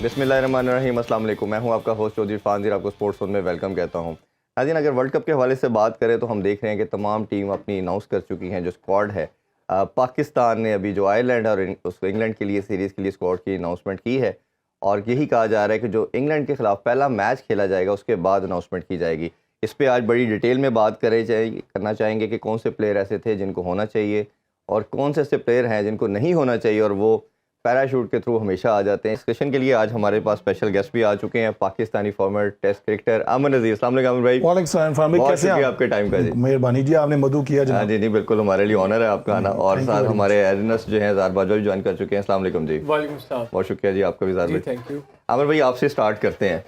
बिस्मिल्लाहिर्रहमानिर्रहीम, अस्सलाम वालेकुम। मैं हूं आपका होस्ट चौधरी फानज़ीर, आपको स्पोर्ट्स जोन में वेलकम कहता हूं। नाज़रीन, अगर वर्ल्ड कप के हवाले से बात करें तो हम देख रहे हैं कि तमाम टीम अपनी अनाउंस कर चुकी हैं जो स्क्वाड है। पाकिस्तान ने अभी जो आयरलैंड और इंग्लैंड के लिए सीरीज़ के लिए स्क्वाड की अनाउंसमेंट की है और यही कहा जा रहा है कि जो इंग्लैंड के ख़िलाफ़ पहला मैच खेला जाएगा उसके बाद अनाउंसमेंट की जाएगी। इस पर आज बड़ी डिटेल में बात करना चाहेंगे कि कौन से प्लेयर ऐसे थे जिनको होना चाहिए और कौन से ऐसे प्लेयर हैं जिनको नहीं होना चाहिए और वो पैराशूट के थ्रू हमेशा आ जाते हैं। इस सेशन के लिए आज हमारे पास स्पेशल गेस्ट भी आ चुके हैं, पाकिस्तानी फॉर्मर टेस्ट क्रिकेटर अमन अजीज। अस्सलाम वालेकुम अमन भाई। वालेकुम सलाम फरमाइए, बहुत कैसे हैं शुक्रिया आप? आपके टाइम का जी। मेहरबानी जी, आपने मधु किया हाँ जनाब। जी, नहीं बिल्कुल, हमारे लिए ऑनर है आपका आना। और Thank you साथ very हमारे एरिनस जो हैं ज़ार बाजवा भी ज्वाइन कर चुके हैं। अस्सलाम वालेकुम जी। वालेकुम सलाम बहुत शुक्रिया जी आपका भी ज़ार जी, भाई। Thank you. अमन भाई, आपसे स्टार्ट करते हैं।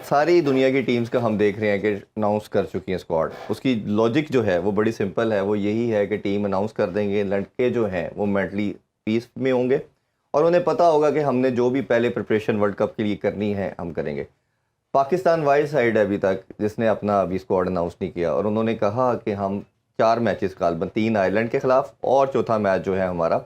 सारी दुनिया की टीम्स का हम देख रहे हैं कि अनाउंस कर चुकी हैं स्क्वाड। उसकी लॉजिक जो है वो बड़ी सिंपल है, वो यही है कि टीम अनाउंस कर देंगे, लड़के जो हैं वो मेंटली पीस में होंगे और उन्हें पता होगा कि हमने जो भी पहले प्रिपरेशन वर्ल्ड कप के लिए करनी है हम करेंगे। पाकिस्तान वाइड साइड है अभी तक जिसने अपना अभी स्क्वाड अनाउंस नहीं किया और उन्होंने कहा कि हम 4 मैचेस गालबन 3 आयरलैंड के ख़िलाफ़ और चौथा मैच जो है हमारा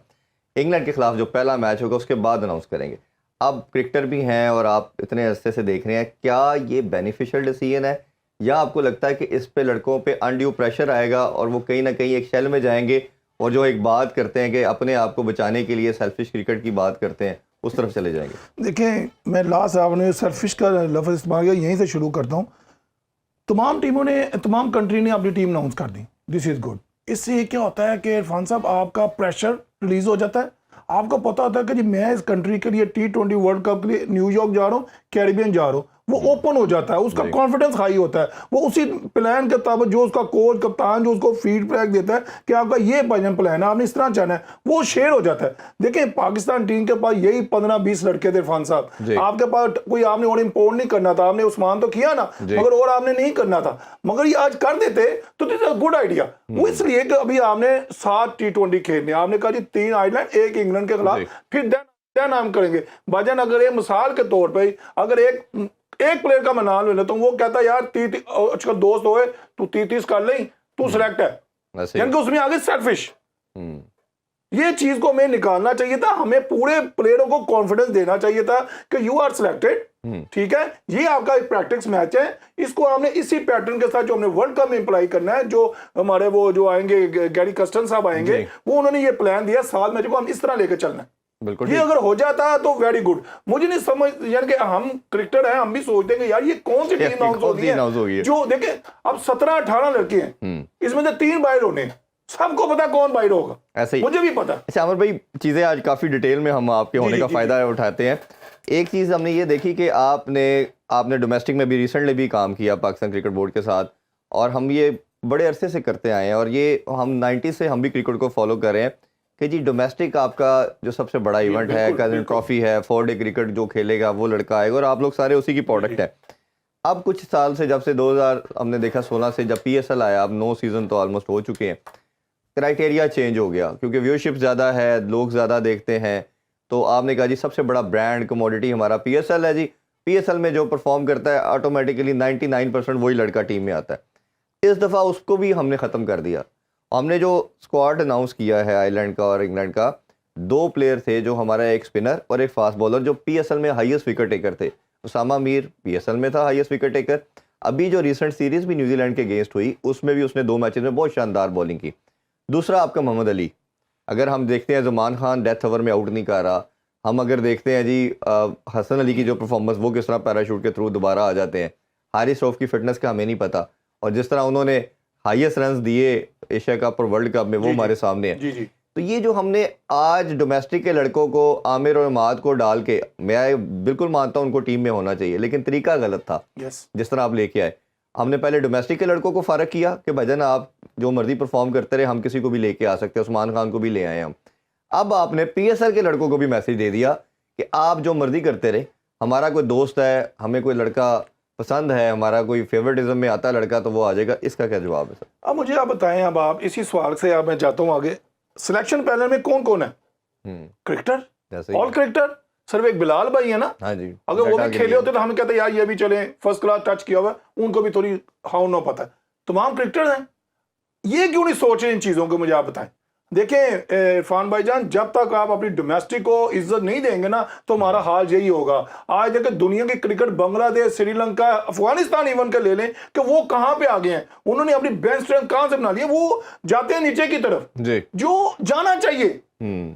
इंग्लैंड के ख़िलाफ़ जो पहला मैच होगा उसके बाद अनाउंस करेंगे। अब क्रिकेटर भी हैं और आप इतने अरसे से देख रहे हैं, क्या ये बेनिफिशियल डिसीजन है या आपको लगता है कि इस पे लड़कों पे अनड्यू प्रेशर आएगा और वो कहीं ना कहीं एक शेल में जाएंगे और जो एक बात करते हैं कि अपने आप को बचाने के लिए सेल्फिश क्रिकेट की बात करते हैं उस तरफ चले जाएंगे? देखें, मैं लास्ट आपने सेल्फिश का लफ्ज़ इस्तेमाल किया, यहीं से शुरू करता हूँ। तमाम कंट्री ने अपनी टीम अनाउंस कर दी, दिस इज़ गुड। इससे क्या होता है कि इरफान साहब आपका प्रेशर रिलीज हो जाता है। आपको पता होता है कि जी मैं इस कंट्री के लिए T20 वर्ल्ड कप के लिए न्यूयॉर्क जा रहा हूँ, कैरिबियन जा रहा हूँ, वो ओपन हो जाता है, उसका कॉन्फिडेंस हाई होता है। वो उसी प्लान के तहत जो उसका कोच कप्तान जो उसको फीडबैक देता है कि आपका ये भजन प्लान है, आपने इस तरह जाना है, वो शेयर हो जाता है। देखें, पाकिस्तान टीम के पास यही 15-20 लड़के थे इरफान साहब। आपके पास कोई आपने और इम्पोर्ट नहीं करना था, आपने उस्मान तो किया ना, मगर और आपने नहीं करना था, मगर ये आज कर देते तो दिस इज गुड आइडिया। वो इसलिए कि अभी आपने 7 T20 खेलने, आपने कहा जी 3 आयरलैंड 1 इंग्लैंड के खिलाफ, फिर देन हम करेंगे। भाईजान, अगर ये मिसाल के तौर पर अगर एक प्लेयर का मैं नाम ले लेता हूँ, वो कहता है यार अच्छा दोस्त होए तू 30 कर ले, तू सिलेक्ट है, यानी कि उसमें आगे सेल्फिश। ये चीज को हमें निकालना चाहिए था, हमें पूरे प्लेयरों को कॉन्फिडेंस देना चाहिए था कि यू आर सिलेक्टेड, ठीक है, ये आपका एक प्रैक्टिस मैच है, इसको हमने इसी पैटर्न के साथ जो हमने वर्ल्ड कप में अप्लाई करना है। जो हमारे वो जो आएंगे गैरी कस्टन साहब आएंगे, वो उन्होंने ये प्लान दिया 7 मैच को हम इस तरह लेकर चलना है। बिल्कुल, ये अगर हो जाता तो वेरी गुड। मुझे नहीं समझ, यानी कि हम क्रिकेटर हैं, हम भी सोचते हैं कि यार ये कौन सी टीम अनाउंस होगी है जो देखें अब 17-18 लड़के हैं, इसमें से 3 बाहर होने हैं, सबको पता कौन बाहर होगा, ऐसे ही मुझे भी पता। अच्छा अमर भाई, चीज़ें आज काफ़ी डिटेल में हम आपके होने का फ़ायदा उठाते हैं। एक चीज़ हमने ये देखी कि आपने डोमेस्टिक में भी रिसेंटली भी काम किया पाकिस्तान क्रिकेट बोर्ड के साथ, और हम ये बड़े अरसे से करते आए हैं और ये हम 90 से हम भी क्रिकेट को फॉलो कर रहे हैं कि जी डोमेस्टिक आपका जो सबसे बड़ा इवेंट है, कज़न ट्रॉफी है, 4 डे क्रिकेट जो खेलेगा वो लड़का आएगा और आप लोग सारे उसी की प्रोडक्ट है। अब कुछ साल से, जब से 2000 हमने देखा 16 से जब PSL आया, अब 9 सीज़न तो ऑलमोस्ट हो चुके हैं, क्राइटेरिया चेंज हो गया क्योंकि व्यूअरशिप ज़्यादा है, लोग ज़्यादा देखते हैं। तो आपने कहा जी सबसे बड़ा ब्रांड कमोडिटी हमारा PSL है जी, PSL में जो परफॉर्म करता है ऑटोमेटिकली 99% वही लड़का टीम में आता है। इस दफ़ा उसको भी हमने ख़त्म कर दिया। हमने जो स्क्वाड अनाउंस किया है आयरलैंड का और इंग्लैंड का, 2 प्लेयर थे जो हमारा, एक स्पिनर और एक फास्ट बॉलर जो PSL में हाईएस्ट विकेट टेकर थे। उसामा मीर PSL में था हाईएस्ट विकेट टेकर। अभी जो रिसेंट सीरीज़ भी न्यूजीलैंड के अगेंस्ट हुई उसमें भी उसने 2 मैचेस में बहुत शानदार बॉलिंग की। दूसरा आपका मोहम्मद अली, अगर हम देखते हैं ज़मान खान डेथ ओवर में आउट नहीं कर रहा, हम अगर देखते हैं जी हसन अली की जो परफॉर्मेंस, वो किस तरह पैराशूट के थ्रू दोबारा आ जाते हैं। हारिस रऊफ की फिटनेस का हमें नहीं पता, और जिस तरह उन्होंने हाईएस्ट रन्स दिए एशिया कप और वर्ल्ड कप में, वो हमारे सामने है। तो ये जो हमने आज डोमेस्टिक के लड़कों को, आमिर और इमाद को डाल के, मैं बिल्कुल मानता हूँ उनको टीम में होना चाहिए, लेकिन तरीका गलत था। जिस तरह आप लेके आए, हमने पहले डोमेस्टिक के लड़कों को फ़र्क किया कि भजन आप जो मर्जी परफॉर्म करते रहे, हम किसी को भी लेके आ सकते हैं, उस्मान खान को भी ले आए हम। अब आपने PSL के लड़कों को भी मैसेज दे दिया कि आप जो मर्जी करते रहे, हमारा कोई दोस्त है, हमें कोई लड़का पसंद है, हमारा कोई फेवरेटिज्म में आता है लड़का, तो वो आ जाएगा। इसका क्या जवाब है सर? अब मुझे आप बताएं, अब आप इसी सवाल से अब मैं जाता हूँ आगे। सिलेक्शन पैनल में कौन कौन है? क्रिकेटर, ऑल क्रिकेटर, सिर्फ एक बिलाल भाई है ना। हाँ जी, अगर वो भी खेले होते तो हम कहते यार ये भी चले, फर्स्ट क्लास टच किया हुआ, उनको भी थोड़ी हाउ ना पता है। तमाम क्रिकेटर हैं, ये क्यों नहीं सोच रहे इन चीजों को? मुझे आप बताएं। देखें इरफान भाईजान, जब तक आप अपनी डोमेस्टिक को इज्जत नहीं देंगे ना तो हमारा हाल यही होगा। आज देखें दुनिया की क्रिकेट, बांग्लादेश, श्रीलंका, अफगानिस्तान इवन के ले लें कि वो कहां पे आ गए हैं, उन्होंने अपनी बेंच स्ट्रेंथ कहां से बना ली है, वो जाते हैं नीचे की तरफ जी। जो जाना चाहिए।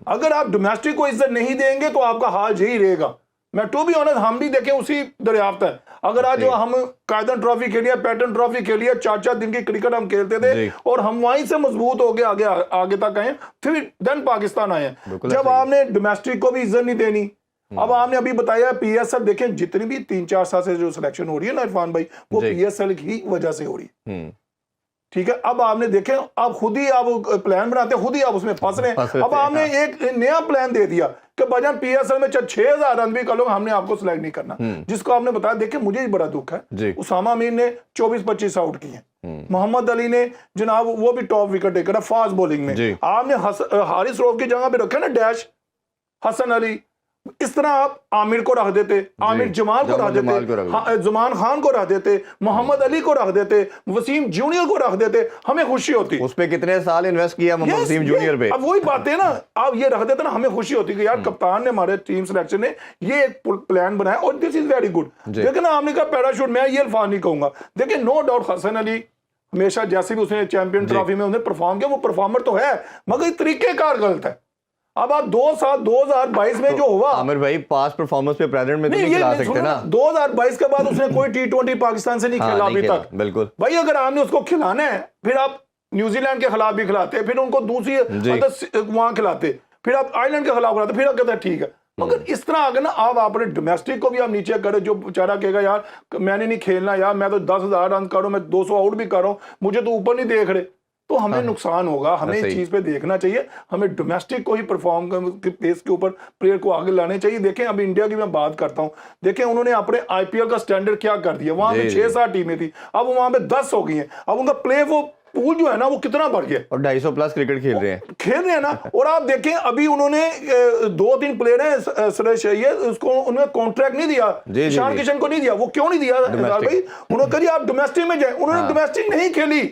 अगर आप डोमेस्टिक को इज्जत नहीं देंगे तो आपका हाल यही रहेगा। मैं टू बी ऑनेस्ट, हम भी देखें उसी दरियाफ्त है। अगर आज जो हम कायदन ट्रॉफी खेलिए, पैटर्न ट्रॉफी खेलिए, 4-4 दिन की क्रिकेट हम खेलते थे और हम वहीं से मजबूत हो गए, आगे तक आए, फिर देन पाकिस्तान आए। जब आपने डोमेस्टिक को भी इज्जत नहीं देनी, अब आपने अभी बताया पीएसएल, देखें जितनी भी 3-4 साल से जो सिलेक्शन हो रही है ना इरफान भाई, वो पीएसएल की वजह से हो रही है। ठीक है, अब आपने देखे, आप खुद ही आप प्लान बनाते, खुद ही आप उसमें फंस रहे हैं। अब आपने एक नया प्लान दे दिया कि भाईजान पीएसएल में 6000 रन भी कर लो, हमने आपको सिलेक्ट नहीं करना, जिसको आपने बताया। देखिए मुझे ही बड़ा दुख है, उसामा अमीर ने 24-25 आउट किए, मोहम्मद अली ने जनाब वो भी टॉप विकेट टेकर है फास्ट बॉलिंग में। आपने हारिस रऊफ की जगह पे रखे ना डैश, हसन अली, इस तरह आप आमिर को रख देते, आमिर जमाल को रख देते, जुमान खान को रख देते, मोहम्मद अली को रख देते, वसीम जूनियर को रख देते, हमें खुशी होती। उस पे कितने साल इन्वेस्ट किया वसीम जूनियर पे। अब वही बात है ना, आप ये रख देते ना, हमें खुशी होती कि यार कप्तान ने, हमारे टीम सिलेक्शन ने ये एक प्लान बनाया और दिस इज वेरी गुड। देखिए ना, आपने कहा पैराशूट, मैं ये अल्फाज नहीं कहूंगा। देखिए नो डाउट हसन अली हमेशा जैसे भी उसने चैंपियन ट्रॉफी में उसने परफॉर्म किया, वो परफॉर्मर तो है, मगर तरीकेकार गलत है। अब आप 2 साल 2022 में जो हुआ, आमिर भाई पास परफॉर्मेंस पे प्रेजेंट में तो नहीं खिला सकते ना। 2022 के बाद उसने कोई T20 पाकिस्तान से नहीं खेला अभी तक। बिल्कुल भाई, अगर आपने उसको खिलाना है, फिर आप न्यूजीलैंड के खिलाफ भी खिलाते, फिर उनको दूसरी वहां खिलाते, फिर आप आयरलैंड के खिलाफ खिलाते, फिर आप कहते हैं ठीक है। मगर इस तरह आगे ना, आप अपने डोमेस्टिक को भी आप नीचे करें, जो बेचारा कहेगा यार मैंने नहीं खेलना, यार मैं तो 10,000 रन करूं, मैं 200 आउट भी कर रहा हूं, मुझे तो ऊपर नहीं देख रहे, तो हमें नुकसान होगा। हमें इस चीज पे देखना चाहिए, हमें डोमेस्टिक को ही परफॉर्म के पेस के ऊपर प्लेयर को आगे लाने चाहिए। देखें अब इंडिया की मैं बात करता हूं, देखें उन्होंने अपने आईपीएल का स्टैंडर्ड क्या कर दिया। वहां पे 6-7 टीमें थी, अब वहां पे 10 हो गई हैं। अब उनका प्ले वो पूल जो है ना वो कितना बढ़ गया, और 250 प्लस क्रिकेट खेल रहे हैं ना। और आप देखें अभी उन्होंने 2-3 प्लेयर हैं सुरेश, ये उसको उन्होंने कॉन्ट्रैक्ट नहीं दिया, ईशान किशन को नहीं दिया। वो क्यों नहीं दिया भाई? उन्होंने कहा आप डोमेस्टिक में जाए, उन्होंने डोमेस्टिक नहीं खेली,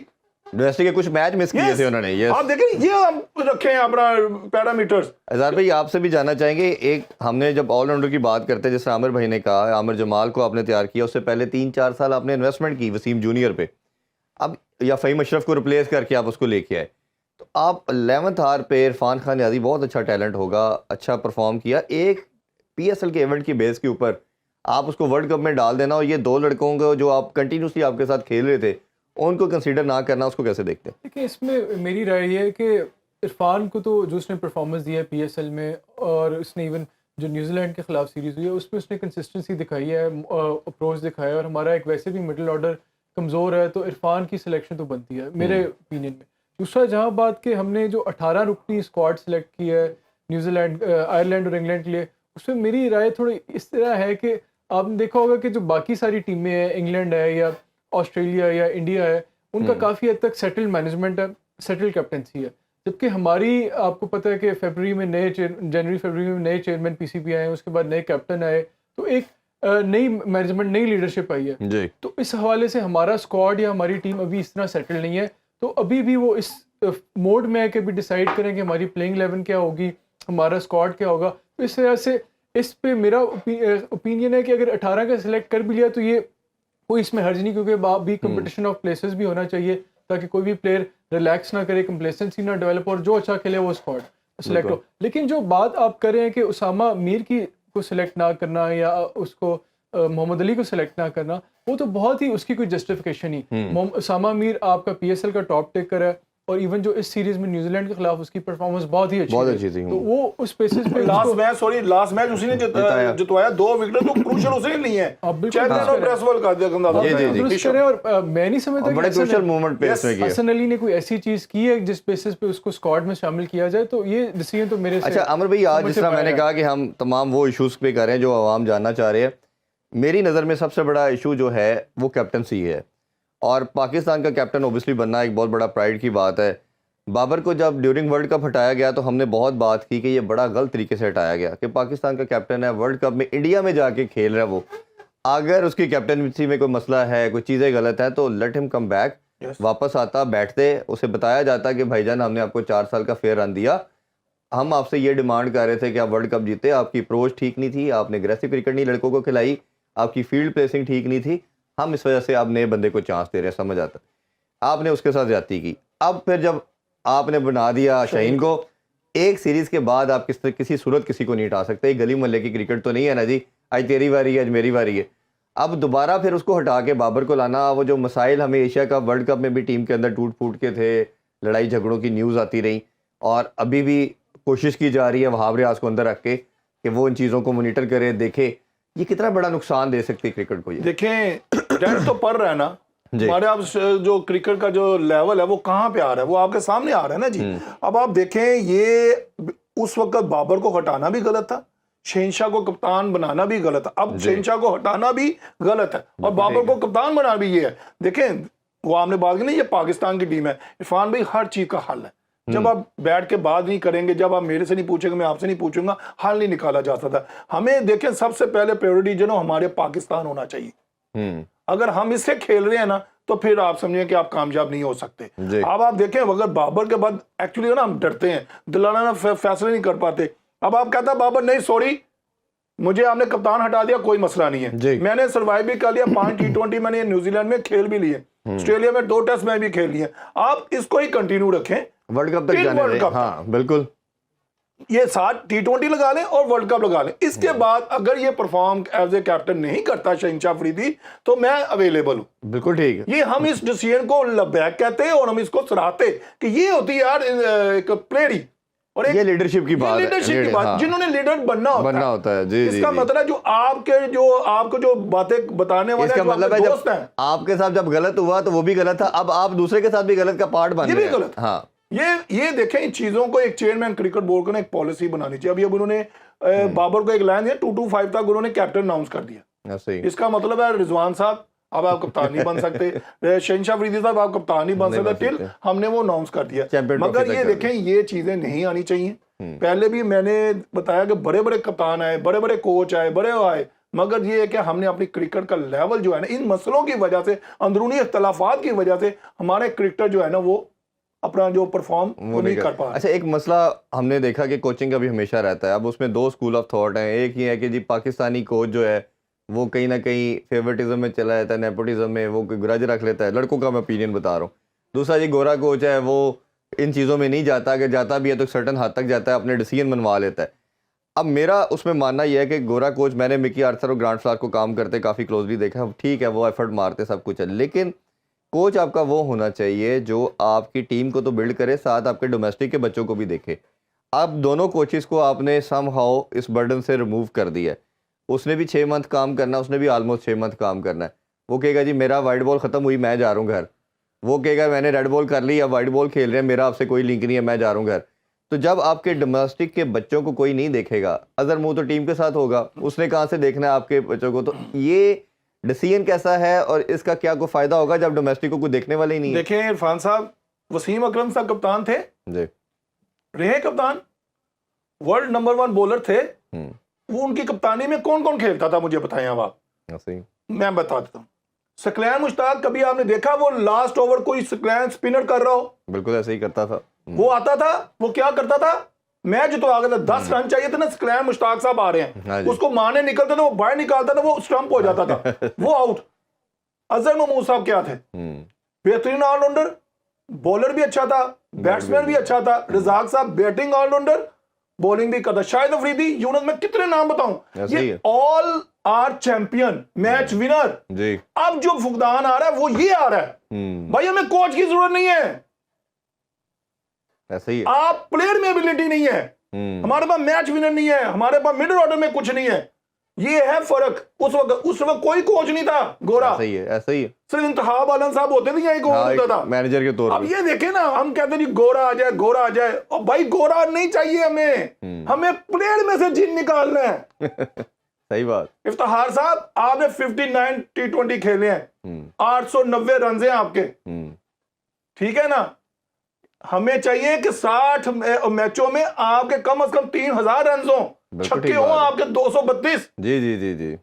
डोमेस्टिक के कुछ मैच मिस किए थे उन्होंने। आप देखें, ये आप रखे हैं अपना पैरामीटर्स। अज़हर भाई आपसे भी जानना चाहेंगे, एक हमने जब ऑलराउंडर की बात करते हैं, जैसे आमिर भाई ने कहा, आमिर जमाल को आपने तैयार किया, उससे पहले 3-4 साल आपने इन्वेस्टमेंट की वसीम जूनियर पे, अब या फ़हीम अशरफ को रिप्लेस करके आप उसको लेके आए, तो आप 11th आवर पे इरफान खान यादी बहुत अच्छा टैलेंट होगा, अच्छा परफॉर्म किया, एक पीएसएल के इवेंट की बेस के ऊपर आप उसको वर्ल्ड कप में डाल देना, और ये 2 लड़कों को जो आप कंटिन्यूसली आपके साथ खेल रहे थे उनको कंसीडर ना करना, उसको कैसे देखते हैं? देखिए, इसमें मेरी राय ये है कि इरफान को तो जो उसने परफॉर्मेंस दिया है पीएसएल में, और उसने इवन जो न्यूजीलैंड के खिलाफ सीरीज़ हुई है उसमें उसने कंसिस्टेंसी दिखाई है, अप्रोच दिखाया है, और हमारा एक वैसे भी मिडिल ऑर्डर कमज़ोर है, तो इरफान की सिलेक्शन तो बनती है मेरे ओपिनियन में। दूसरा, जहाँ बात कि हमने जो 18 रुकनी स्क्वाड सेलेक्ट की है न्यूजीलैंड, आयरलैंड और इंग्लैंड के लिए, उसमें मेरी राय थोड़ी इस तरह है कि आपने देखा होगा कि जो बाकी सारी टीमें हैं, इंग्लैंड है या ऑस्ट्रेलिया या इंडिया है, उनका काफ़ी हद तक सेटल मैनेजमेंट है, सेटल कैप्टनसी है, जबकि हमारी आपको पता है कि जनवरी फरवरी में नए चेयरमैन पीसीबी आए, उसके बाद नए कैप्टन आए, तो एक नई मैनेजमेंट, नई लीडरशिप आई है जी। तो इस हवाले से हमारा स्क्वाड या हमारी टीम अभी इस तरह सेटल नहीं है, तो अभी भी वो इस मोड में है कि अभी डिसाइड करें कि हमारी प्लेइंग 11 क्या होगी, हमारा स्क्वाड क्या होगा। तो इस तरह से इस पे मेरा ओपिनियन है कि अगर 18 का सिलेक्ट कर भी लिया तो ये कोई इसमें हर्ज नहीं, क्योंकि भी कंपटीशन ऑफ प्लेसेस भी होना चाहिए, ताकि कोई भी प्लेयर रिलैक्स ना करे, कंप्लेसेंसी ना डेवलप, और जो अच्छा खेले वो स्क्वाड सिलेक्ट हो। लेकिन जो बात आप कर रहे हैं कि उसामा मीर की को सिलेक्ट ना करना या उसको मोहम्मद अली को सिलेक्ट ना करना, वो तो बहुत ही उसकी कोई जस्टिफिकेशन ही। उसामा मीर आपका पीएसएल का टॉप टेकर है, और इवन जो इस सीरीज में न्यूजीलैंड के खिलाफ उसकी परफॉर्मेंस बहुत ही अच्छी थी, तो वो उस बेसिस पे लास्ट मैच उसी ने जितवाया, 2 विकेट तो क्रूशियल उसने लिए हैं, चैंपियन ऑफ प्रेसवर्ल्ड का करें। और मैं नहीं समझता बड़े क्रूशियल मोमेंट पे इसने किया। हसन अली ने कोई ऐसी चीज की है जिस बेसिस पे उसको स्क्वाड में शामिल किया जाए, तो ये डिसीजन तो मेरे से। अच्छा अमर भाई, आज जिस तरह मैंने कहा कि हम तमाम वो इशूज़ पे कर रहे हैं जो आवाम जानना चाह रहे हैं, मेरी नज़र में सबसे बड़ा इशू जो है वो कैप्टनसी है, और पाकिस्तान का कैप्टन ओबियसली बनना एक बहुत बड़ा प्राइड की बात है। बाबर को जब ड्यूरिंग वर्ल्ड कप हटाया गया तो हमने बहुत बात की कि ये बड़ा गलत तरीके से हटाया गया, कि पाकिस्तान का कैप्टन है, वर्ल्ड कप में इंडिया में जाके खेल रहा है वो, अगर उसकी कैप्टनसी में कोई मसला है, कोई चीज़ें गलत है तो let him come back, Yes. वापस आता, बैठते, उसे बताया जाता कि भाईजान हमने आपको 4 साल का फेयर रन दिया, हम आपसे ये डिमांड कर रहे थे कि आप वर्ल्ड कप जीते, आपकी अप्रोच ठीक नहीं थी, आपने एग्रेसिव क्रिकेट नहीं लड़कों को खिलाई, आपकी फील्ड प्लेसिंग ठीक नहीं थी, हम इस वजह से आप नए बंदे को चांस दे रहे हैं, समझ आता। आपने उसके साथ ज्यादती की। अब फिर जब आपने बना दिया शाहीन को, एक सीरीज के बाद आप किसी सूरत किसी को नहीं हटा सकते। गली मोहल्ले की क्रिकेट तो नहीं है ना जी, आज तेरी बारी है, आज मेरी बारी है। अब दोबारा फिर उसको हटा के बाबर को लाना, वो जो मसाइल हमें एशिया कप वर्ल्ड कप में भी टीम के अंदर टूट फूट के थे, लड़ाई झगड़ों की न्यूज़ आती रही, और अभी भी कोशिश की जा रही है वहाब रियाज को अंदर रख के कि वो इन चीज़ों को मोनिटर करे, देखे, ये कितना बड़ा नुकसान दे सकती है क्रिकेट को। ये देखें, डेट तो पड़ रहा है ना हमारे, आप जो क्रिकेट का जो लेवल है वो कहाँ पे आ रहा है, वो आपके सामने आ रहा है ना जी। अब आप देखें, ये उस वक्त बाबर को हटाना भी गलत था, शहनशाह को कप्तान बनाना भी गलत था, अब शहनशाह को हटाना भी गलत है और बाबर को कप्तान बनाना भी ये है। देखें, वो आपने बात की ना, ये पाकिस्तान की टीम है, इरफान भाई हर चीज का हल है। जब आप बैठ के बात नहीं करेंगे, जब आप मेरे से नहीं पूछेंगे, मैं आपसे नहीं पूछूंगा, हल नहीं निकाला जा सकता। हमें देखें, सबसे पहले प्रायोरिटी जो ना हमारे पाकिस्तान होना चाहिए। अगर हम इससे खेल रहे हैं ना, तो फिर आप समझिए कि आप कामयाब नहीं हो सकते। अब आप देखें, अगर बाबर के बाद एक्चुअली ना हम डरते हैं, दिलाना फैसले नहीं कर पाते। अब आप कहता बाबर नहीं, सॉरी, मुझे आपने कप्तान हटा दिया, कोई मसला नहीं है, मैंने सर्वाइव भी कर लिया, 5 T20 मैंने न्यूजीलैंड में खेल भी लिए, ऑस्ट्रेलिया में 2 टेस्ट में भी खेल लिए, आप इसको ही कंटिन्यू रखें, वर्ल्ड कप तक जाने दें। हाँ बिल्कुल, ये 7 T20 लगा लें और वर्ल्ड कप लगा लें। इसके बाद अगर ये परफॉर्म एज ए कैप्टन नहीं करता शहनशाह अफरीदी, तो मैं अवेलेबल हूं। बिल्कुल ठीक है। ये हम इस डिसीजन को लबैक कहते हैं और हम इसको सराहते कि ये होती है यार एक प्लेयर, और ये लीडरशिप की बात है, लीडरशिप की बात, हाँ। जिन्होंने लीडर बनना होता है। जी, इसका जी, मतलब जो आपको जो बातें बताने वाले इसका मतलब है दोस्त जब हैं, आपके साथ जब गलत हुआ तो वो भी गलत था, अब आप दूसरे के साथ भी गलत का पार्ट बन ये रहे भी हैं। गलत। हाँ, ये देखें, इन चीजों को एक चेयरमैन क्रिकेट बोर्ड को ना एक पॉलिसी बनानी चाहिए। अभी अब उन्होंने बाबर को एक लाइन दिया, 225 तक उन्होंने कैप्टन अनाउंस कर दिया। इसका मतलब है रिजवान साहब अब आप कप्तान नहीं बन सकते, शहनशाह अफरीदी साहब आप कप्तान नहीं बन सकते, टिल हमने वो अनाउंस कर दिया। मगर ये देखें, ये चीजें नहीं आनी चाहिए। पहले भी मैंने बताया कि बड़े बड़े कप्तान आए, बड़े बड़े कोच आए, बड़े आए, मगर ये है कि हमने अपनी क्रिकेट का लेवल जो है ना, इन मसलों की वजह से, अंदरूनी इख्तलाफात की वजह से हमारे क्रिकेटर जो है ना, वो अपना जो परफॉर्म वो नहीं कर पा रहे। अच्छा, एक मसला हमने देखा कि कोचिंग का भी हमेशा रहता है। अब उसमें 2 स्कूल ऑफ थॉट हैं। एक ये है कि जी पाकिस्तानी कोच जो है वो कहीं ना कहीं फेवरेटिज्म में चला जाता है, नेपोटिज्म में वो ग्रज रख लेता है, लड़कों का मैं ओपिनियन बता रहा हूँ। दूसरा जी गोरा कोच है, वो इन चीज़ों में नहीं जाता, अगर जाता भी है तो सर्टन हद तक जाता है, अपने डिसीजन मनवा लेता है। अब मेरा उसमें मानना यह है कि गोरा कोच, मैंने मिकी आर्थर और ग्रांट स्लार को काम करते काफ़ी क्लोजली देखा, ठीक है वो एफर्ट मारते, सब कुछ है, लेकिन कोच आपका वो होना चाहिए जो आपकी टीम को तो बिल्ड करे, साथ आपके डोमेस्टिक के बच्चों को भी देखे। अब दोनों कोचेस को आपने समहाउ इस बर्डन से रिमूव कर दिया है। उसने भी 6 मंथ काम करना, उसने भी ऑलमोस्ट 6 मंथ काम करना है। वो कहेगा जी मेरा वाइट बॉल ख़त्म हुई, मैं जा रहा हूँ घर। वो कहेगा मैंने रेड बॉल कर ली, अब वाइट बॉल खेल रहे हैं, मेरा आपसे कोई लिंक नहीं है, मैं जा रहा हूँ घर। तो जब आपके डोमेस्टिक के बच्चों को कोई नहीं देखेगा, अजर मुँह तो टीम के साथ होगा, उसने कहाँ से देखना है आपके बच्चों को? तो ये डिसीजन कैसा है और इसका क्या कोई फायदा होगा जब डोमेस्टिक को कोई देखने वाले ही नहीं है? देखें, इरफान साहब, वसीम अकरम साहब कप्तान थे जी, रहे कप्तान, वर्ल्ड नंबर 1 बॉलर थे, वो उनकी कप्तानी में कौन कौन खेलता था मुझे बताएं अब आप। मैं बता देता हूँ। सकलैन मुश्ताक, कभी आपने देखा वो लास्ट ओवर कोई सकलैन स्पिनर कर रहा हो? बिल्कुल ऐसे ही करता था। वो आता था, वो क्या करता था, मैच तो आ गया था, 10 रन चाहिए थे ना, सकलैन मुश्ताक साहब आ रहे हैं, उसको मारने निकलते थे, वो बाहर निकालता था, वो स्टंप हो जाता था, वो आउट। अजहर महमूद साहब क्या थे? बेहतरीन ऑलराउंडर, बॉलर भी अच्छा था, बैट्समैन भी अच्छा था। रजाक साहब बैटिंग ऑलराउंडर, बॉलिंग भी करता। शाहिद अफरीदी, यूनुस, मैं कितने नाम बताऊं, ये all are champion, match winner जी। अब जो फुकदान आ रहा है वो ये आ रहा है, भाई हमें कोच की जरूरत नहीं है, ऐसे ही है। आप प्लेयर में एबिलिटी नहीं है, हमारे पास मैच विनर नहीं है, हमारे पास मिडिल ऑर्डर में कुछ नहीं है, ये है फर्क। उस वक्त कोई कोच नहीं था गोरा, ऐसे ही है, ऐसे ही है। सिर्फ इंतखाब आलम साहब होते थे, यही कोच होता था मैनेजर के तौर पर। अब ये देखे ना, हम कहते हैं गोरा आ जाए, गोरा आ जाए, और भाई गोरा नहीं चाहिए हमें, हमें प्लेयर में से जिन निकालना है। सही बात। इफ्तिखार साहब, आपने 59 T20 खेले हैं, 890 रन हैं आपके, ठीक है ना? हमें चाहिए कि 60 मैचों में आपके कम से कम 3000 रन हो, छक्के हो आपके 232। जी जी जी जी।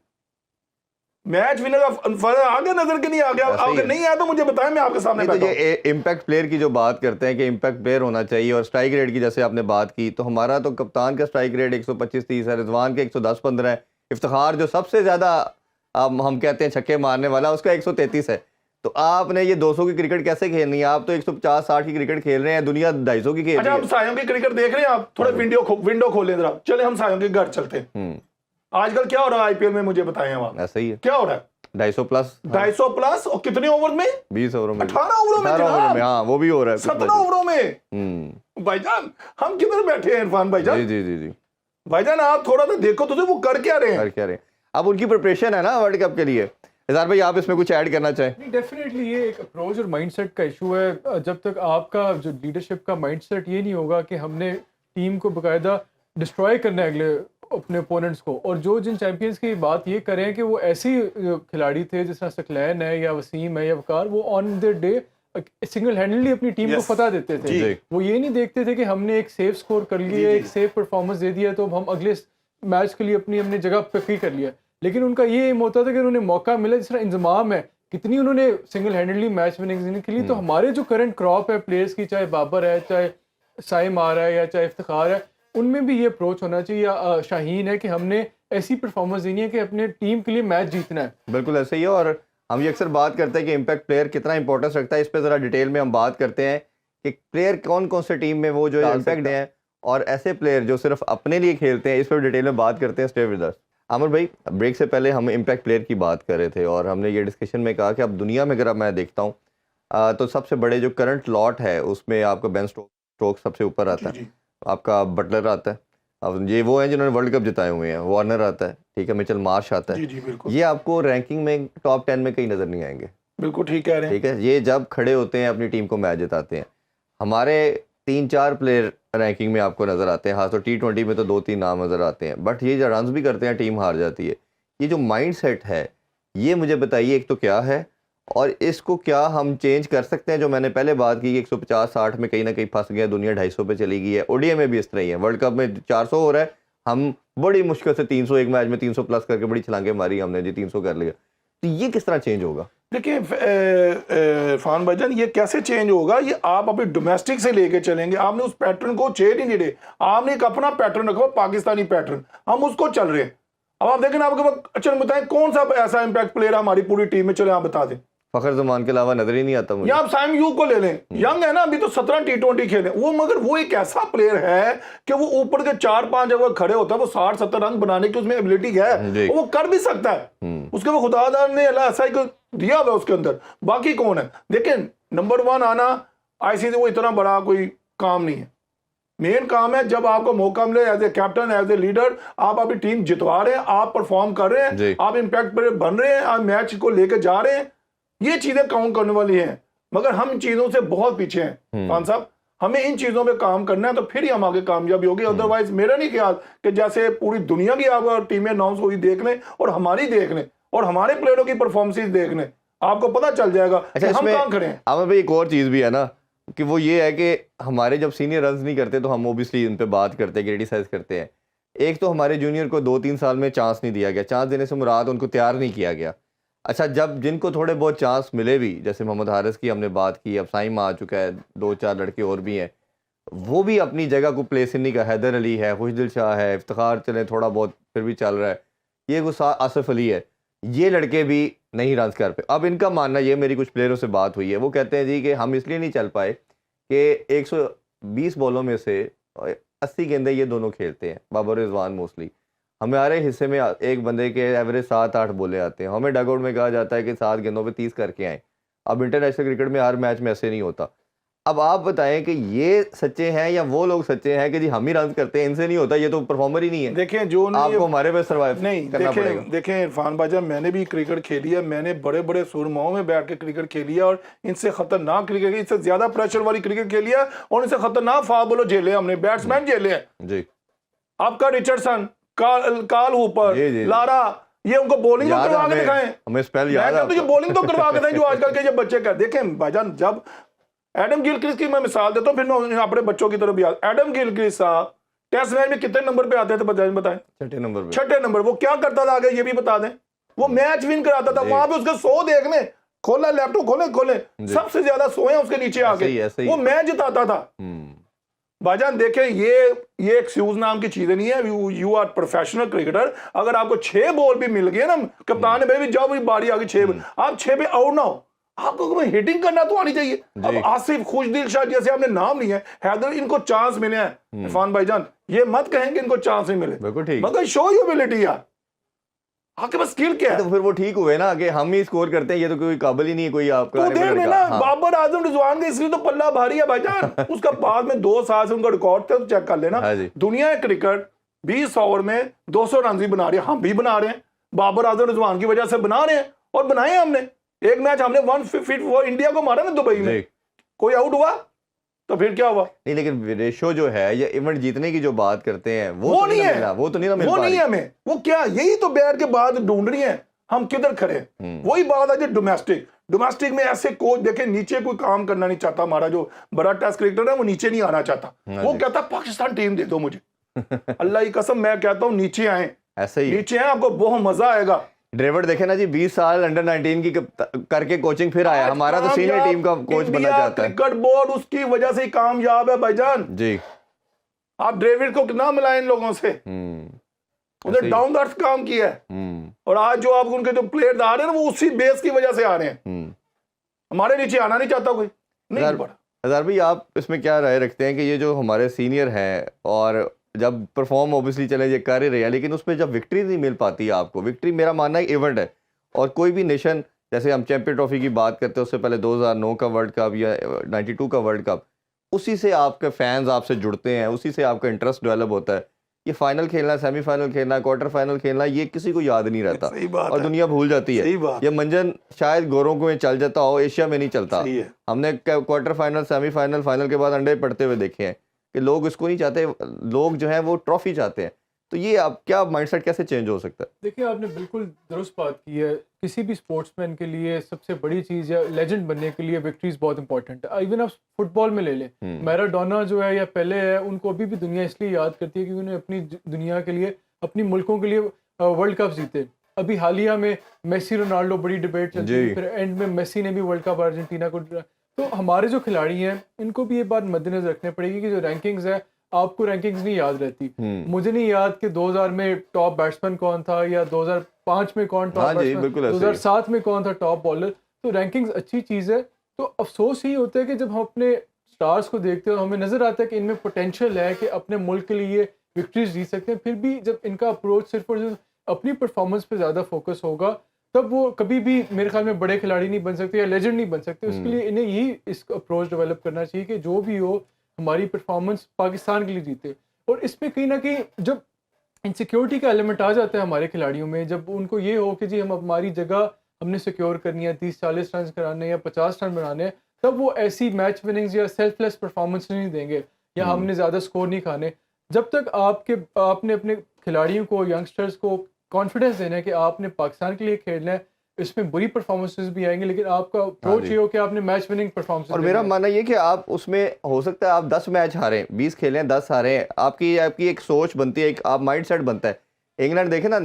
मैच विनर का फर्क आ गया नजर के नहीं आ गया? ऐसा ही अगर है। नहीं आया तो मुझे बताएं, मैं आपके सामने नहीं तो बैठा हूं। ये इम्पैक्ट प्लेयर की जो बात करते हैं कि इम्पैक्ट प्लेयर होना चाहिए और स्ट्राइक रेट की जैसे आपने बात की, तो हमारा तो कप्तान का स्ट्राइक रेट 125-30 है, रिजवान के 110-15 है, इफ्तिखार जो सबसे ज़्यादा हम कहते हैं छक्के मारने वाला उसका 133 है। तो आपने ये 200 की क्रिकेट कैसे खेलनी है? आप तो 150-60 की क्रिकेट खेल रहे हैं, दुनिया 250 की खेल अच्छा, रही हम सायों की क्रिकेट देख रहे हैं, आप थोड़ा विंडो खोलें जरा, चले हम सायों के घर चलते हैं। है। आजकल क्या हो रहा है आईपीएल में, मुझे बताएं आप, ऐसा ही है, क्या हो रहा है? 250 प्लस, 250 प्लस, और कितने ओवर में? 20 ओवरों में, 18 ओवरों में 18 ओवरों जनाब, में, हाँ वो भी हो रहा है 17 ओवरों में। हम्म, भाईजान हम किधर बैठे हैं इरफान जी भाईजान? जी जी जी, भाईजान आप थोड़ा सा देखो तो वो कर क्या रहे हैं। कर क्या रहे हैं? अब उनकी प्रिपरेशन है ना वर्ल्ड कप के लिए। इज़हार भाई आप इसमें कुछ ऐड करना चाहें? नहीं, डेफिनेटली ये एक अप्रोच और माइंडसेट का इशू है। जब तक आपका जो लीडरशिप का माइंडसेट ये नहीं होगा कि हमने टीम को बाकायदा डिस्ट्रॉय करना है अगले अपने ओपोनेंट्स को, और जो जिन चैंपियंस की बात ये करें कि वो ऐसे ही खिलाड़ी थे जिस तरह सकलैन है या वसीम है या वकार, वो ऑन द डे सिंगल हैंडली अपनी टीम को फतह देते थे। जी। वो ये नहीं देखते थे कि हमने एक सेफ स्कोर कर लिया, एक सेफ परफॉर्मेंस दे दिया तो अब हम अगले मैच के लिए अपनी हमने जगह पक्की कर लिया। लेकिन उनका ये एम होता था कि उन्हें मौका मिला, जिस तरह इंजमाम है, कितनी उन्होंने सिंगल हैंडली मैच विनिंग के लिए। तो हमारे जो करंट क्रॉप है प्लेयर्स की, चाहे बाबर है, चाहे साइम आ रहा है या चाहे इफ्तिखार है, उनमें भी ये अप्रोच होना चाहिए, या शाहीन है, कि हमने ऐसी परफॉर्मेंस देनी है कि अपने टीम के लिए मैच जीतना है। बिल्कुल ऐसे ही है। और हम ये अक्सर बात करते हैं कि इम्पैक्ट प्लेयर कितना इंपॉर्टेंस रखता है, इस पर ज़रा डिटेल में हम बात करते हैं कि प्लेयर कौन कौन से टीम में वो जो इम्पैक्ट हैं, और ऐसे प्लेयर जो सिर्फ अपने लिए खेलते हैं, इस पर डिटेल में बात करते हैं। स्टे विद अस। आमिर भाई, ब्रेक से पहले हम इम्पैक्ट प्लेयर की बात कर रहे थे और हमने ये डिस्कशन में कहा कि अब दुनिया में अगर मैं देखता हूँ तो सबसे बड़े जो करंट लॉट है उसमें आपका बेन स्टोक सबसे ऊपर आता है, आपका बटलर आता है, अब ये वो हैं जिन्होंने वर्ल्ड कप जिताए हुए हैं, वार्नर आता है, ठीक है, मिचेल मार्श आता है। जी बिल्कुल, ये आपको रैंकिंग में टॉप 10 में कहीं नजर नहीं आएंगे। बिल्कुल ठीक कह रहे हैं। ठीक है, ये जब खड़े होते हैं अपनी टीम को मैच जिताते हैं। हमारे 3-4 प्लेयर रैंकिंग में आपको नजर आते हैं, हाँ तो T20 में तो 2-3 नाम नजर आते हैं, बट ये जो रन्स भी करते हैं टीम हार जाती है। ये जो माइंड सेट है, ये मुझे बताइए एक तो क्या है, और इसको क्या हम चेंज कर सकते हैं? जो मैंने पहले बात की कि 150-60 में कहीं ना कहीं फंस गया, दुनिया 250 पे चली गई है। ओडीआई में भी इस तरह ही है, वर्ल्ड कप में 400 हो रहा है, हम बड़ी मुश्किल से 300, एक मैच में 300 प्लस करके बड़ी छलांगे मारी हमने जी, 300 कर लिया। तो ये किस तरह चेंज होगा? देखिए इरफान भाईजान, ये कैसे चेंज होगा? ये आप अभी डोमेस्टिक से लेके चलेंगे, आपने उस पैटर्न को चेंज ही नहीं रहे, आपने एक अपना पैटर्न रखा, पाकिस्तानी पैटर्न, हम उसको चल रहे हैं। अब आप देखें, आपके अच्छा बताएं कौन सा ऐसा इम्पैक्ट प्लेयर हमारी पूरी टीम में, चले आप बता दें। फखर जमान के अलावा नजर ही नहीं आता मुझे। या आप साइम यूब को ले लें, यंग है ना, अभी तो 17 T20 खेले वो, मगर वो एक ऐसा प्लेयर है कि वो ऊपर के 4-5 जगह खड़े होता है, वो 60-70 रन बनाने की उसमें एबिलिटी है, वो कर भी सकता है। उसके वो खुदादार ने ऐसा ही दिया हुआ उसके अंदर। बाकी कौन है? देखिए, नंबर 1 आना आईसीसी वो इतना बड़ा कोई काम नहीं है। मेन काम है जब आपको मौका मिले as a captain, as a leader, आप अपनी टीम जितवा रहे हैं, आप परफॉर्म कर रहे हैं, आप इम्पैक्ट प्लेयर बन रहे हैं, आप मैच को लेकर जा रहे हैं, ये चीजें काउंट करने वाली हैं। मगर हम इन चीजों से बहुत पीछे हैं खान साहब, हमें इन चीजों पे काम करना है, तो फिर ही हम आगे कामयाबी होगी। अदरवाइज मेरा नहीं ख्याल कि जैसे पूरी दुनिया की आप टीमें अनाउंस हुई देख लें और हमारी देख लें और हमारे प्लेयरों की परफॉर्मेंस देख लें, आपको पता चल जाएगा कि हम काम करें। आमिर भाई, एक और चीज भी है ना कि वो ये है कि हमारे जब सीनियर रन नहीं करते तो हम ओबियसली इन पे बात करते हैं, क्रिटिसाइज करते हैं। एक तो हमारे जूनियर को 2-3 साल में चांस नहीं दिया गया, चांस देने से मुराद उनको तैयार नहीं किया गया। अच्छा, जब जिनको थोड़े बहुत चांस मिले भी, जैसे मोहम्मद हारिस की हमने बात की, अब साइम आ चुका है, 2-4 लड़के और भी हैं, वो भी अपनी जगह को प्लेस नहीं का, हैदर अली है, खुशदिल शाह है, इफ्तिखार चले थोड़ा बहुत फिर भी चल रहा है, ये गुस्सा आसिफ अली है, ये लड़के भी नहीं रन कर पे। अब इनका मानना ये, मेरी कुछ प्लेयरों से बात हुई है, वो कहते हैं जी कि हम इसलिए नहीं चल पाए कि 120 बॉलों में से 80 गेंदें ये दोनों खेलते हैं, बाबर रिजवान मोस्टली। हमारे हिस्से में एक बंदे के एवरेज 7-8 बोले आते हैं, हमें डगआउट में कहा जाता है कि 7 गेंदों पे 30 करके आए। अब इंटरनेशनल क्रिकेट में हर मैच में ऐसे नहीं होता। अब आप बताएं कि ये सच्चे हैं या वो लोग सच्चे हैं कि जी हम ही रन करते हैं, इनसे नहीं होता, ये तो परफॉर्मर ही नहीं है। देखें, जो आपको हमारे पे सर्वाइव नहीं करना पड़ेगा। देखें इरफान भाईजान, मैंने भी क्रिकेट खेली है, मैंने बड़े बड़े सुरमाओं में बैठ के क्रिकेट खेली है, और इनसे खतरनाक क्रिकेट, इससे ज्यादा प्रेशर वाली क्रिकेट खेली है, और इनसे खतरनाक फास्ट बॉलर झेले हमने, बैट्समैन झेले हैं जी। आपका रिचर्डसन, काल हुपर, लारा, ये उनको बॉलिंग तो करवा के दिखाएं, हमें स्पेल याद है, तो ये बॉलिंग तो करवा के दें जो आजकल के ये बच्चे कर। देखें भाईजान, जब एडम गिलक्रिस्ट की मैं मिसाल देता हूं, फिर मैं अपने बच्चों की तरफ याद। एडम गिलक्रिस्ट साहब टेस्ट मैच में कितने नंबर पे आते थे बताएं? 6ठे नंबर पे। 6ठे नंबर। वो क्या करता था आगे ये भी बता दें? वो मैच विन कराता था, वहां पे उसके 100 देखने, खोला लैपटॉप, खोले सबसे ज्यादा 100 हैं उसके नीचे आके, वो मैच जिताता था। भाईजान देखें, ये एक्सक्यूज नाम की चीजें नहीं है, यू आर प्रोफेशनल क्रिकेटर। अगर आपको 6 बॉल भी मिल गए ना, कप्तान ने भाई जाओ बारी आ गई 6, आप 6 पे आउट ना हो, आपको हिटिंग करना तो आनी चाहिए। अब आसिफ, खुशदिल शाह जैसे आपने नाम नहीं है, हैदर, इनको चांस मिले हैं। इरफान भाईजान ये मत कहेंगे इनको चांस नहीं मिले, मगर शो यू एबिलिटी यार, आपके पास स्किल क्या है? तो फिर वो ठीक हुए ना कि हम ही स्कोर करते हैं, ये तो कोई काबिल ही नहीं है कोई आपका। तो देख लेना बाबर आजम रिजवान का इसलिए तो पल्ला भारी है भाईजान। उसका बाद में 2 साल से उनका रिकॉर्ड था, तो चेक कर लेना। दुनिया क्रिकेट 20 ओवर में 200 रन भी बना रही है, हम भी बना रहे हैं, बाबर आजम रिजवान की वजह से बना रहे हैं, और बनाए हमने। एक मैच हमने 154 इंडिया को मारा ना दुबई में, कोई आउट हुआ तो फिर क्या हुआ? नहीं, लेकिन रेशो जो है या इवेंट जीतने की जो बात करते हैं वो तो नहीं है, वो तो नहीं ना मिल वो पा नहीं है हमें। वो क्या, यही तो बैठ के बात ढूंढ रही है हम किधर खड़े। वही बात है डोमेस्टिक में ऐसे कोच देखे नीचे कोई काम करना नहीं चाहता। हमारा जो बड़ा टेस्ट क्रिकेटर है वो नीचे नहीं आना चाहता, वो कहता पाकिस्तान टीम दे दो मुझे। अल्लाह की कसम मैं कहता हूँ नीचे आए, ऐसे ही नीचे आए, आपको बहुत मजा आएगा। ड्रेविड देखे ना जी, 20 साल अंडर 19 की करके कोचिंग फिर आया, हमारा तो सीनियर टीम का कोच बनना चाहता है। क्रिकेट बोर्ड उसकी वजह से कामयाब है भाईजान जी। आप ड्रेविड को कितना मिलाए इन लोगों से, उन्हें डाउन द अर्थ काम किया है। और आज जो आप उनके जो प्लेयर आ रहे हैं वो उसी बेस की वजह से आ रहे हैं। हमारे नीचे आना नहीं चाहता कोई नहीं। हजार भाई आप इसमें क्या राय रखते हैं कि ये जो हमारे सीनियर हैं और जब परफॉर्म ऑब्वियसली चले ये कर ही रहे हैं, लेकिन उसमें जब विक्ट्री नहीं मिल पाती है आपको, विक्ट्री मेरा मानना है इवेंट है, और कोई भी नेशन, जैसे हम चैंपियन ट्रॉफी की बात करते हैं, उससे पहले 2009 का वर्ल्ड कप या 92 का वर्ल्ड कप, उसी से आपके फैंस आपसे जुड़ते हैं, उसी से आपका इंटरेस्ट डेवलप होता है। ये फाइनल खेलना, सेमीफाइनल खेलना, क्वार्टर फाइनल खेलना, ये किसी को याद नहीं रहता और दुनिया भूल जाती है। ये मंजन शायद गोरों को चल जाता हो, एशिया में नहीं चलता। हमने क्वार्टर फाइनल, सेमीफाइनल, फाइनल के बाद अंडे पड़ते हुए देखे हैं कि लोग इसको नहीं चाहते, लोग जो हैं वो ट्रॉफी चाहते हैं। तो ये आप क्या माइंडसेट कैसे चेंज हो सकता है? देखिए आपने बिल्कुल दुरुस्त बात की है। किसी भी स्पोर्ट्समैन के लिए सबसे बड़ी चीज़ या लेजेंड बनने के लिए विक्ट्रीज बहुत इंपॉर्टेंट है। इवन आप फुटबॉल में ले लें, मैराडोना जो है या पेले है, उनको अभी भी दुनिया इसलिए याद करती है कि उन्होंने अपनी दुनिया के लिए, अपनी मुल्कों के लिए वर्ल्ड कप जीते। अभी हालिया में मेसी रोनाल्डो बड़ी डिबेट चलती है, फिर एंड में मेसी ने भी वर्ल्ड कप अर्जेंटीना को। तो हमारे जो खिलाड़ी हैं इनको भी ये बात मद्देनजर रखनी पड़ेगी कि जो रैंकिंग्स है, आपको रैंकिंग्स नहीं याद रहती। मुझे नहीं याद कि 2000 में टॉप बैट्समैन कौन था या 2005 में कौन टॉप बैट्समैन, 2007 में कौन था टॉप बॉलर। तो रैंकिंग्स अच्छी चीज़ है। तो अफसोस ही होता है कि जब हम अपने स्टार्स को देखते हैं हमें नज़र आता है कि इनमें पोटेंशियल है कि अपने मुल्क के लिए विक्ट्रीज जीत सकते हैं, फिर भी जब इनका अप्रोच सिर्फ और सिर्फ अपनी परफॉर्मेंस पे ज़्यादा फोकस होगा तब वो कभी भी मेरे ख्याल में बड़े खिलाड़ी नहीं बन सकते या लेजेंड नहीं बन सकते। उसके लिए इन्हें यही इस अप्रोच डेवलप करना चाहिए कि जो भी हो हमारी परफॉर्मेंस पाकिस्तान के लिए जीते। और इसमें कहीं ना कहीं जब इनसिक्योरिटी का एलिमेंट आ जाता है हमारे खिलाड़ियों में, जब उनको ये हो कि जी हम हमारी जगह हमने सिक्योर करनी है, 30-40 रन कराने या 50 रन बनाने हैं, तब वो ऐसी मैच विनिंग्स या सेल्फलेस परफॉर्मेंस नहीं देंगे या हमने ज़्यादा स्कोर नहीं खाने। जब तक आपने अपने खिलाड़ियों को, यंगस्टर्स को कॉन्फिडेंस देना है कि आपने पाकिस्तान के लिए खेलना है, इसमें बुरी परफॉर्मेंसेस भी आएंगे लेकिन आपका अप्रोच ये हो कि आपने मैच विनिंग परफॉर्मेंस। और मेरा मानना ये कि आप उसमें हो सकता है आप 10 मैच हारे, 20 खेले हैं, 10 हारे हैं, आपकी एक सोच बनती है, एक आप माइंडसेट बनता है। इंग्लैंड देखे ना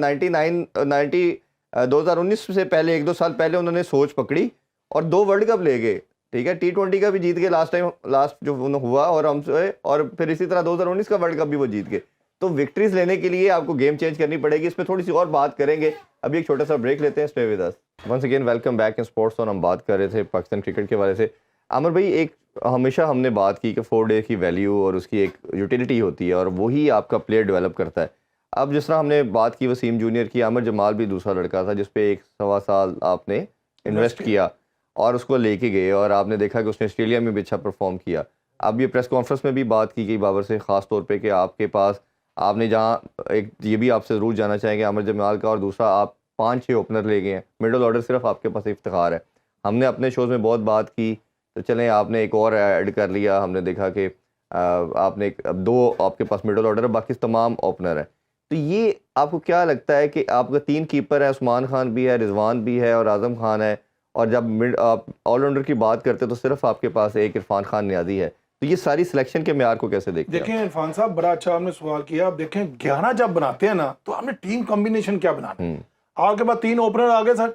2019 से पहले 1-2 साल पहले उन्होंने सोच पकड़ी और 2 वर्ल्ड कप ले गए, ठीक है, T20 का भी जीत गए लास्ट जो हुआ, और हमसे, और फिर इसी तरह 2019 का वर्ल्ड कप भी वो जीत गए। तो विक्ट्रीज लेने के लिए आपको गेम चेंज करनी पड़ेगी। इसमें थोड़ी सी और बात करेंगे, अभी एक छोटा सा ब्रेक लेते हैं। Stay with us. Once again welcome back in sports. और हम बात कर रहे थे पाकिस्तान क्रिकेट के बारे से। आमिर भाई, एक हमेशा हमने बात की कि 4 डे की वैल्यू और उसकी एक यूटिलिटी होती है और वही आपका प्लेयर डेवलप करता है। अब जिस तरह हमने बात की वसीम जूनियर की, आमिर जमाल भी दूसरा लड़का था जिसपे 1-1.25 साल आपने इन्वेस्ट किया और उसको लेके गए और आपने देखा कि उसने ऑस्ट्रेलिया में भी अच्छा परफॉर्म किया। अब ये प्रेस कॉन्फ्रेंस में भी बात की गई बाबर से, ख़ास तौर पे कि आपके पास, आपने जहाँ एक ये भी आपसे ज़रूर जानना चाहेंगे आमिर जमाल का, और दूसरा आप 5-6 ओपनर ले गए हैं, मिडल ऑर्डर सिर्फ आपके पास इफ्तिखार है। हमने अपने शोज़ में बहुत बात की, तो चलें आपने एक और ऐड कर लिया, हमने देखा कि आपने अब 2 आपके पास मिडल ऑर्डर है, बाकी तमाम ओपनर है। तो ये आपको क्या लगता है कि आपका 3 कीपर है, उस्मान खान भी है, रिजवान भी है और आज़म खान है, और जब आप ऑलराउंडर की बात करते हैं तो सिर्फ आपके पास एक इरफान खान नियाज़ी है, तो ये सारी सिलेक्शन के म्यार को कैसे देखते हैं? देखें इरफान साहब, बड़ा अच्छा आपने सवाल किया। आप देखें 11 जब बनाते हैं ना तो आपने टीम कॉम्बिनेशन क्या बनाना है। आपके पास 3 ओपनर आ गए सर,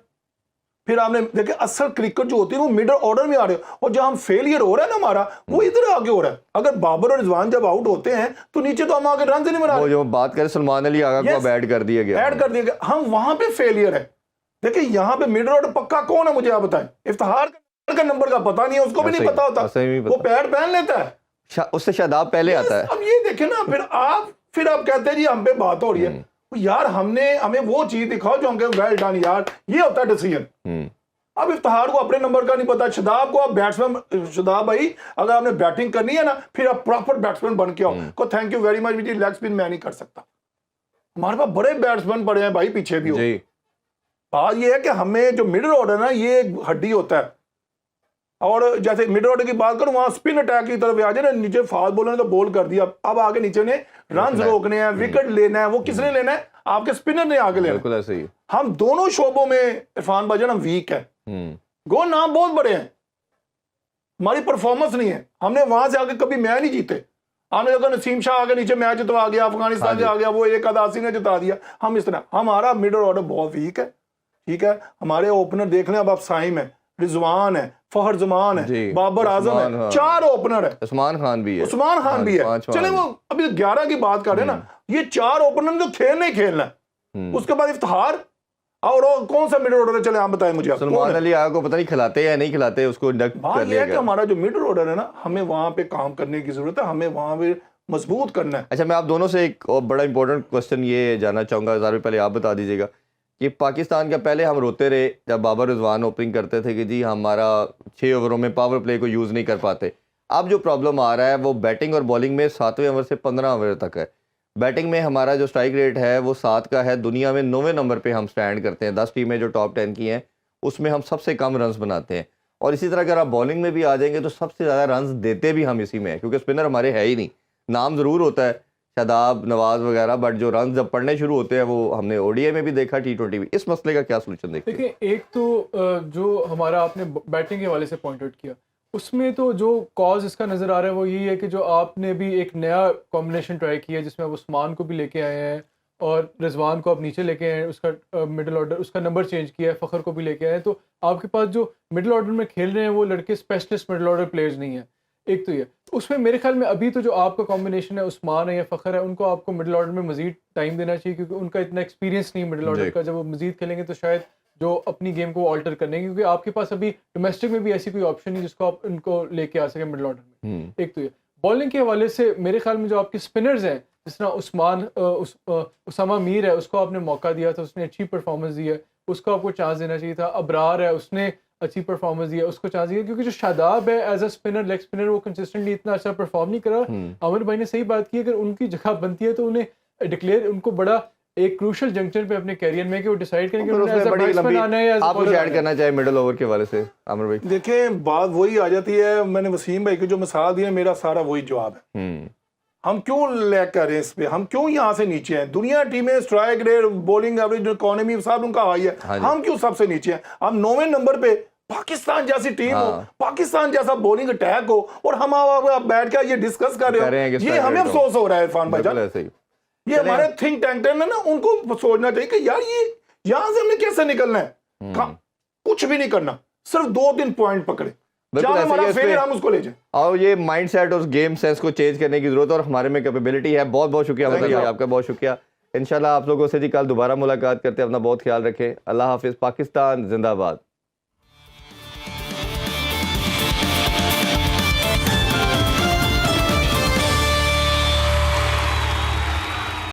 फिर आपने देखे असल क्रिकेट जो होती है वो मिडल ऑर्डर में आ रहे हो, और जहां हम फेलियर हो रहा है ना हमारा, वो इधर आगे हो रहा है। अगर बाबर और रिजवान जब आउट होते हैं तो नीचे तो हम आगे रन ही नहीं बना वो रहे। जो बात करें सलमान अली आगा को अब ऐड कर दिया गया, ऐड कर दिया गया, हम वहां पे फेलियर है। देखिए यहाँ पे मिडल ऑर्डर पक्का कौन है मुझे आप बताएं। इफ्तिखार का नंबर का पता नहीं है, उसको भी नहीं पता होता, वो पैड पहन लेता है, उससे शादाब पहले आता है। अब ये देखे ना, फिर आप कहते हैं जी हम पे बात हो रही है, यार हमें वो चीज दिखाओ जो हम कहें वेल डन यार, ये होता है डिसीजन। अब इफ्तिखार को अपने नंबर का नहीं पता, शदाब को आप बैट्समैन, शदाब भाई अगर आपने बैटिंग करनी है ना, फिर आप प्रॉपर बैट्समैन बन के आओ, को थैंक यू वेरी मच जी, लेग स्पिन मैं नहीं कर सकता। हमारे पास बड़े बैट्समैन पड़े हैं भाई, पीछे भी हो। बात ये है कि हमें जो मिडिल ऑर्डर ना, ये एक हड्डी होता है, और जैसे मिडिल ऑर्डर की बात करूं, वहां स्पिन अटैक की तरफ आ जाए ना, नीचे फास्ट बॉलर ने तो बॉल कर दिया, अब आगे नीचे ने रन रोकने हैं, विकेट लेना है, वो किसने लेना है? आपके स्पिनर ने आगे लेना। बिल्कुल ऐसे ही। हम दोनों शोबों में इरफान भाईजान हम वीक है, गो नाम बहुत बड़े हैं, हमारी परफॉर्मेंस नहीं है। हमने वहां से आगे कभी मैच नहीं जीते। हमने देखा नसीम शाह आगे नीचे मैच जितवा गया, अफगानिस्तान से आ गया, वो एक आदासी ने जिता दिया। हम इस तरह, हमारा मिडिल ऑर्डर बहुत वीक है, ठीक है। हमारे ओपनर देख लें, अब आप साइम है, रिजवान है, फहर जमान है, बाबर आजम है, हाँ। 4 ओपनर है, उस्मान खान भी है, चले वो अभी 11 की बात कर रहे हैं ना, ये 4 ओपनर ने तो खेलना ही खेलना है। उसके बाद इफ्तिखार और कौन सा मिडिल ऑर्डर है, चले आप बताएं मुझे। सलमान अली आगा को पता नहीं खिलाते या नहीं खिलाते, उसको इंडक्ट कर लिया कि हमारा जो मिडिल ऑर्डर है ना, हमें वहां पे काम करने की जरूरत है, हमें वहां पे मजबूत करना है। अच्छा, मैं आप दोनों से एक और बड़ा इंपॉर्टेंट क्वेश्चन ये जानना चाहूँगा, ज़रा पहले आप बता दीजिएगा कि पाकिस्तान का, पहले हम रोते रहे जब बाबर रिजवान ओपनिंग करते थे कि जी हमारा 6 ओवरों में पावर प्ले को यूज़ नहीं कर पाते। अब जो प्रॉब्लम आ रहा है वो बैटिंग और बॉलिंग में 7वें ओवर से 15 ओवर तक है। बैटिंग में हमारा जो स्ट्राइक रेट है वो 7 का है, दुनिया में 9वें नंबर पे हम स्टैंड करते हैं। 10 टीमें जो टॉप 10 की हैं उसमें हम सबसे कम रन्स बनाते हैं, और इसी तरह अगर आप बॉलिंग में भी आ जाएंगे तो सबसे ज़्यादा रन्स देते भी हम इसी में हैं, क्योंकि स्पिनर हमारे है ही नहीं। नाम ज़रूर होता है शादाब, नवाज वगैरह, बट जो रन जब पड़ने शुरू होते हैं वो हमने ओडीआई में भी देखा, T20 में। इस मसले का क्या सोल्यूशन देखते हैं? देखिए, एक तो जो हमारा आपने बैटिंग के हवाले से पॉइंट आउट किया, उसमें तो जो कॉज इसका नज़र आ रहा है वो यही है कि जो आपने भी एक नया कॉम्बिनेशन ट्राई किया जिसमें आप उस्मान को भी लेके आए हैं और रिजवान को आप नीचे लेके आए हैं, उसका मिडिल ऑर्डर, उसका नंबर चेंज किया है, फ़खर को भी लेके आए हैं। तो आपके पास जो मिडिल ऑर्डर में खेल रहे हैं वो लड़के स्पेशलिस्ट मिडिल ऑर्डर प्लेयर्स नहीं हैं। एक तो ये, उसमें मेरे ख्याल में अभी तो जो आपका कॉम्बिनेशन है उस्मान है या फ़खर है, उनको आपको मिडिल ऑर्डर में मजीद टाइम देना चाहिए, क्योंकि उनका इतना एक्सपीरियंस नहीं मिडिल ऑर्डर का। जब वो मजीद खेलेंगे तो शायद जो अपनी गेम को ऑल्टर करने, क्योंकि आपके पास अभी डोमेस्टिक में भी ऐसी कोई ऑप्शन नहीं जिसको आप उनको लेके आ सकें मिडिल ऑर्डर में। एक तो ये, बॉलिंग के हवाले से मेरे ख्याल में जो आपके स्पिनर्स हैं, जिस तरह उस्मान उसामा मीर है, उसको आपने मौका दिया था, उसने अच्छी परफॉर्मेंस दी है, उसको आपको चांस देना चाहिए था। अबरार है, उसने अच्छी परफॉर्मेंस दी है, उसको चांस दिया, क्योंकि जो शादाब है as a spinner, leg spinner, वो कंसिस्टेंटली इतना अच्छा परफॉर्म नहीं करा। आमिर भाई ने सही बात की, अगर उनकी जगह बनती है तो उन्हें डिक्लेयर, उनको बड़ा एक क्रूशल जंक्शन पे अपने कैरियर में कि वो डिसाइड करेंगे उन्हें एज अ बैट्समैन आना है या एज अ आप कुछ बॉलर ऐड करना चाहे मिडिल ओवर के हवाले से आमिर भाई? देखें, बात वही आ जाती है, मैंने वसीम भाई की जो मिसाल दी है, मेरा सारा वही जवाब है। हम क्यों लैग कर रहे हैं इस पे, हम क्यों यहाँ से नीचे हैं? दुनिया टीमें strike rate, bowling average, economy सब उनका हाई है, हम क्यों सबसे नीचे हैं? हम 9वें नंबर पे पाकिस्तान जैसी टीम हो, पाकिस्तान जैसा बॉलिंग अटैक हो, और हम बैठ कर ये डिस्कस कर रहे हो, ये हमें अफसोस हो रहा है इरफान भाई। ये हमारे थिंक टैंक है ना, उनको सोचना चाहिए कि यार ये यहां से हमने कैसे निकलना है। कुछ भी नहीं करना, सिर्फ 2-3 पॉइंट पकड़े, हम उसको ले जाए। और ये माइंडसेट और गेम सेंस को चेंज करने की जरूरत है, और हमारे में कैपेबिलिटी है। बहुत बहुत शुक्रिया भाई, आपका बहुत शुक्रिया। इंशाल्लाह आप लोगों से जी कल दोबारा मुलाकात करते हैं। अपना बहुत ख्याल रखें। अल्लाह हाफिज। पाकिस्तान जिंदाबाद।